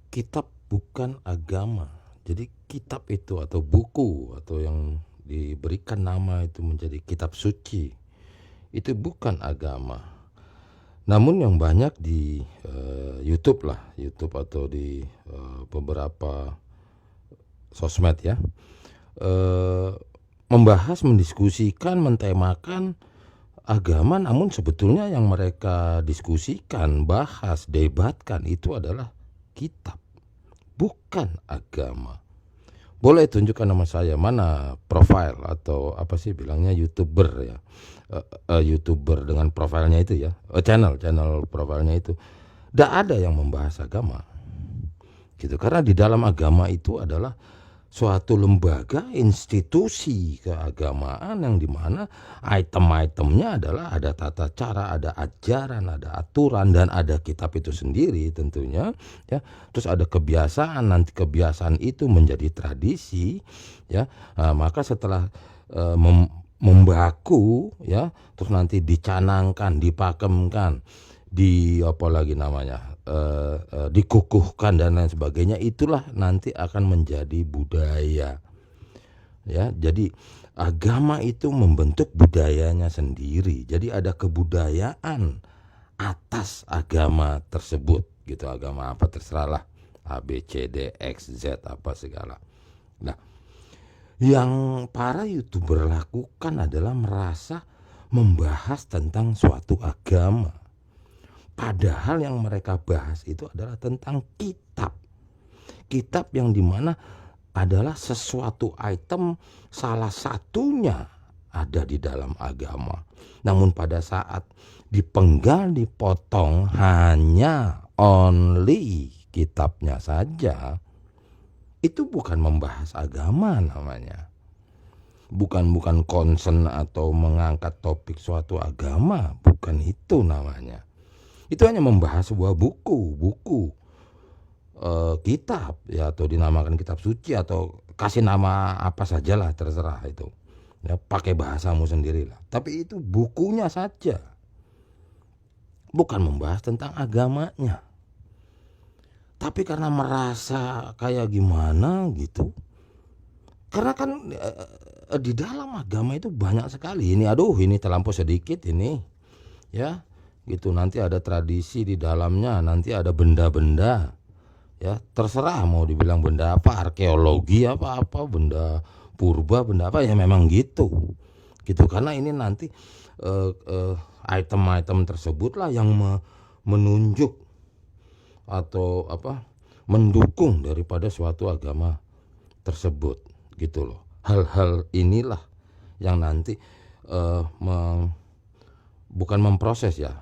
Kitab bukan agama. Jadi kitab itu atau buku atau yang diberikan nama itu menjadi kitab suci, itu bukan agama. Namun yang banyak di YouTube lah, YouTube atau di beberapa sosmed ya, eh, membahas, mendiskusikan, mentemakan agama, namun sebetulnya yang mereka diskusikan, bahas, debatkan itu adalah kitab, bukan agama. Boleh tunjukkan nama saya, mana profil atau apa sih bilangnya, YouTuber ya, YouTuber dengan profilnya itu ya, channel profilnya itu. Tidak ada yang membahas agama, gitu. Karena di dalam agama itu adalah suatu lembaga institusi keagamaan yang dimana item-itemnya adalah ada tata cara, ada ajaran, ada aturan, dan ada kitab itu sendiri tentunya ya. Terus ada kebiasaan, nanti kebiasaan itu menjadi tradisi ya. Nah, maka setelah membaku ya, terus nanti dicanangkan, dipakemkan, di apa lagi namanya, dikukuhkan dan lain sebagainya, itulah nanti akan menjadi budaya ya. Jadi agama itu membentuk budayanya sendiri. Jadi ada kebudayaan atas agama tersebut gitu. Agama apa terserah lah, A B C D X Z apa segala. Nah, yang para YouTuber lakukan adalah merasa membahas tentang suatu agama. Padahal yang mereka bahas itu adalah tentang kitab. Kitab yang dimana adalah sesuatu item, salah satunya ada di dalam agama. Namun pada saat dipenggal, dipotong hanya only kitabnya saja, itu bukan membahas agama namanya. Bukan concern atau mengangkat topik suatu agama, bukan itu namanya. Itu hanya membahas sebuah buku kitab ya, atau dinamakan kitab suci atau kasih nama apa sajalah, terserah itu ya, pakai bahasamu sendirilah. Tapi itu bukunya saja, bukan membahas tentang agamanya. Tapi karena merasa kayak gimana gitu, karena kan di dalam agama itu banyak sekali ini, aduh ini terlampau sedikit ini ya gitu. Nanti ada tradisi di dalamnya, nanti ada benda-benda ya, terserah mau dibilang benda apa, arkeologi apa benda purba, benda apa ya, memang gitu. Karena ini nanti item-item tersebutlah yang menunjuk atau apa, mendukung daripada suatu agama tersebut gitu loh. Hal-hal inilah yang nanti bukan memproses ya,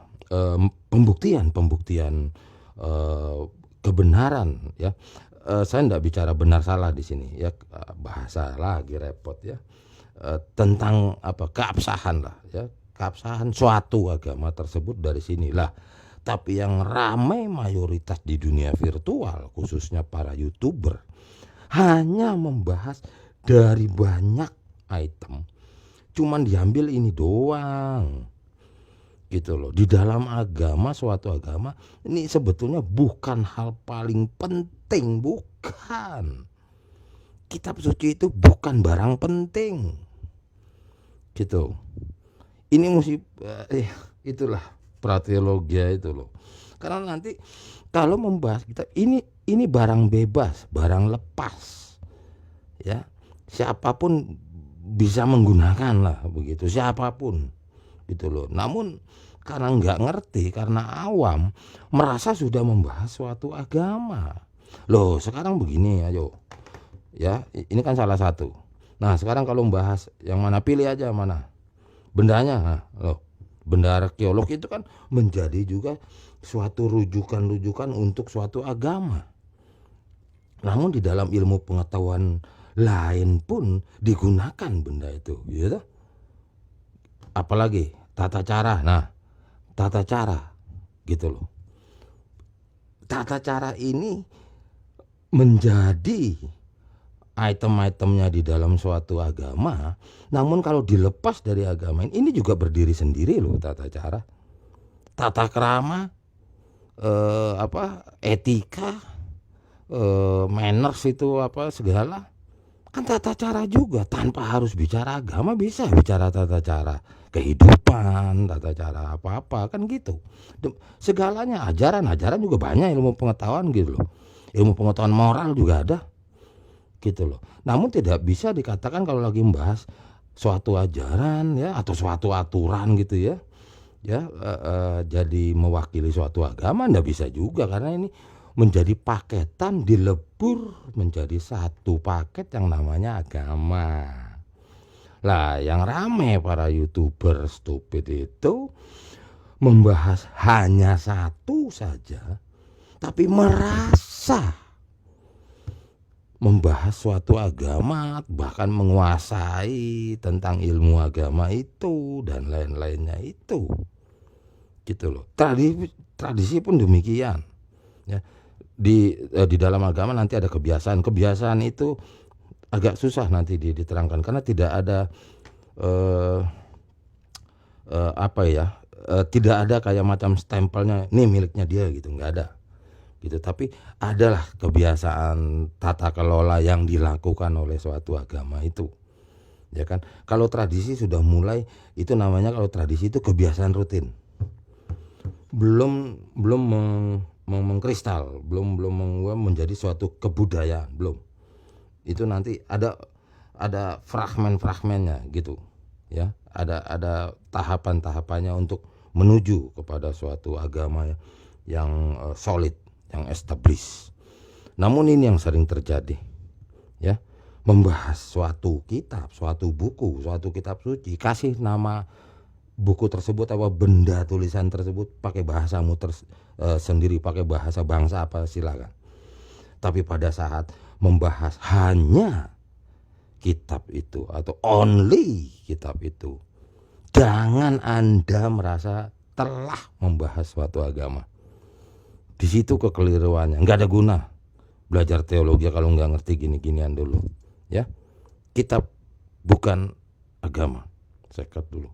pembuktian kebenaran ya. Saya tidak bicara benar salah di sini ya, bahasa lagi repot ya. Tentang apa, keabsahan lah ya, keabsahan suatu agama tersebut dari sinilah. Tapi yang ramai mayoritas di dunia virtual, khususnya para YouTuber, hanya membahas dari banyak item, cuman diambil ini doang gitu loh. Di dalam agama, suatu agama ini sebetulnya bukan hal paling penting, bukan. Kitab suci itu bukan barang penting gitu. Ini mesti itulah prateologia itu loh. Karena nanti kalau membahas kita ini barang bebas, barang lepas ya, siapapun bisa menggunakan lah begitu, siapapun gitu loh. Namun karena nggak ngerti, karena awam, merasa sudah membahas suatu agama. Loh sekarang begini ayo ya, ini kan salah satu. Nah sekarang kalau membahas yang mana, pilih aja mana bendanya. Nah, loh, benda arkeolog itu kan menjadi juga suatu rujukan untuk suatu agama. Namun di dalam ilmu pengetahuan lain pun digunakan benda itu gitu. Apalagi tata cara. Nah, tata cara gitu loh. Tata cara ini menjadi item-itemnya di dalam suatu agama. Namun kalau dilepas dari agama ini juga berdiri sendiri loh. Tata cara, tata krama, etika manners itu apa segala. Kan tata cara juga, tanpa harus bicara agama bisa bicara tata cara kehidupan, tata cara apa-apa kan gitu. Segalanya ajaran juga banyak, ilmu pengetahuan gitu loh. Ilmu pengetahuan moral juga ada gitu loh. Namun tidak bisa dikatakan kalau lagi membahas suatu ajaran ya atau suatu aturan gitu ya. Jadi mewakili suatu agama ndak bisa juga, karena ini menjadi paketan, dilebur menjadi satu paket yang namanya agama. Lah yang rame para YouTuber stupid itu membahas hanya satu saja, tapi merasa membahas suatu agama, bahkan menguasai tentang ilmu agama itu dan lain-lainnya itu. Gitu loh. Tradisi pun demikian. Ya. Di dalam agama nanti ada kebiasaan itu agak susah nanti diterangkan karena tidak ada tidak ada kayak macam stempelnya nih miliknya dia gitu, nggak ada gitu. Tapi adalah kebiasaan tata kelola yang dilakukan oleh suatu agama itu, ya kan. Kalau tradisi sudah mulai, itu namanya, kalau tradisi itu kebiasaan rutin, belum mengkristal, belum menjadi suatu kebudayaan, belum. Itu nanti ada fragmen-fragmennya gitu ya, ada tahapan-tahapannya untuk menuju kepada suatu agama yang solid, yang established. Namun ini yang sering terjadi ya, membahas suatu kitab, suatu buku, suatu kitab suci, kasih nama buku tersebut apa, benda tulisan tersebut pakai bahasamu sendiri, pakai bahasa bangsa apa silakan. Tapi pada saat membahas hanya kitab itu atau only kitab itu, jangan Anda merasa telah membahas suatu agama. Di situ kekeliruannya, nggak ada guna belajar teologi kalau nggak ngerti gini-ginian dulu ya. Kitab bukan agama. Saya cut dulu.